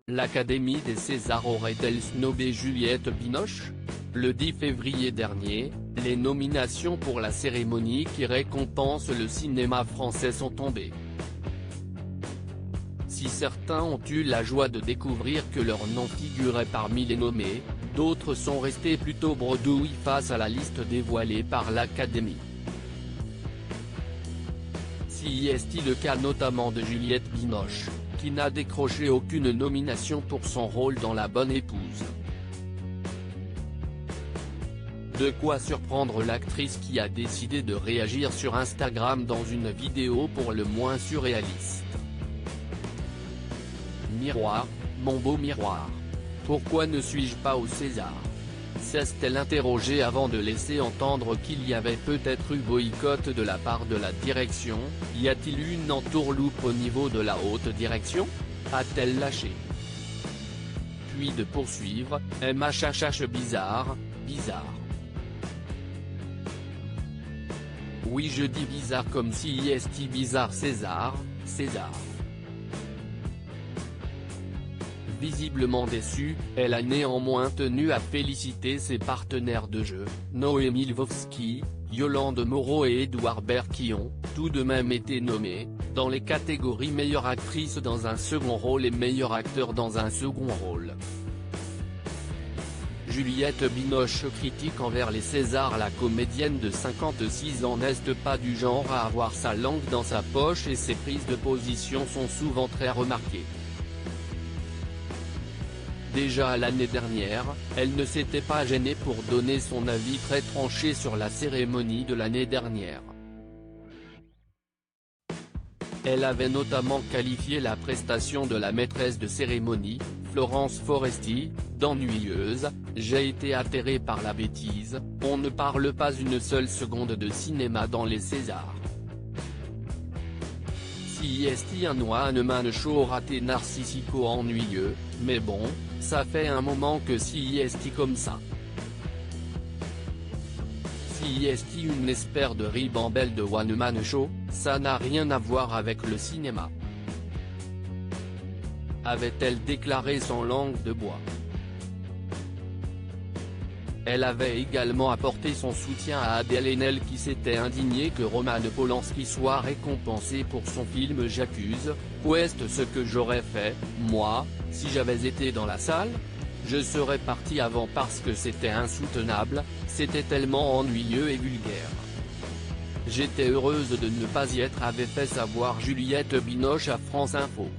L'Académie des Césars aurait-elle snobé Juliette Binoche? Le 10 février dernier, les nominations pour la cérémonie qui récompense le cinéma français sont tombées. Si certains ont eu la joie de découvrir que leur nom figurait parmi les nommés, d'autres sont restés plutôt bredouilles face à la liste dévoilée par l'Académie. Si est le cas notamment de Juliette Binoche, qui n'a décroché aucune nomination pour son rôle dans La Bonne Épouse. De quoi surprendre l'actrice qui a décidé de réagir sur Instagram dans une vidéo pour le moins surréaliste. Miroir, mon beau miroir. Pourquoi ne suis-je pas au César? S'est-elle interrogée avant de laisser entendre qu'il y avait peut-être eu boycott de la part de la direction? Y a-t-il eu une entourloupe au niveau de la haute direction? A-t-elle lâché? Puis de poursuivre, MHHH bizarre. Oui, je dis bizarre comme si est bizarre César. Visiblement déçue, elle a néanmoins tenu à féliciter ses partenaires de jeu, Noémie Lvovsky, Yolande Moreau et Édouard Baird qui ont, tout de même été nommés, dans les catégories meilleure actrice dans un second rôle et meilleur acteur dans un second rôle. Juliette Binoche critique envers les Césars. La comédienne de 56 ans n'est pas du genre à avoir sa langue dans sa poche et ses prises de position sont souvent très remarquées. Déjà l'année dernière, elle ne s'était pas gênée pour donner son avis très tranché sur la cérémonie de l'année dernière. Elle avait notamment qualifié la prestation de la maîtresse de cérémonie, Florence Foresti, d'ennuyeuse. J'ai été atterré par la bêtise, on ne parle pas une seule seconde de cinéma dans les Césars. Si est un one-man show raté narcissico-ennuyeux, mais bon, ça fait un moment que si est comme ça. Si est une espèce de ribambelle de one-man show, ça n'a rien à voir avec le cinéma. Avait-elle déclaré sans langue de bois. Elle avait également apporté son soutien à Adèle Haenel qui s'était indignée que Roman Polanski soit récompensé pour son film J'accuse. Qu'est-ce ce que j'aurais fait, moi, si j'avais été dans la salle? Je serais parti avant parce que c'était insoutenable, c'était tellement ennuyeux et vulgaire. J'étais heureuse de ne pas y être, avait fait savoir Juliette Binoche à France Info.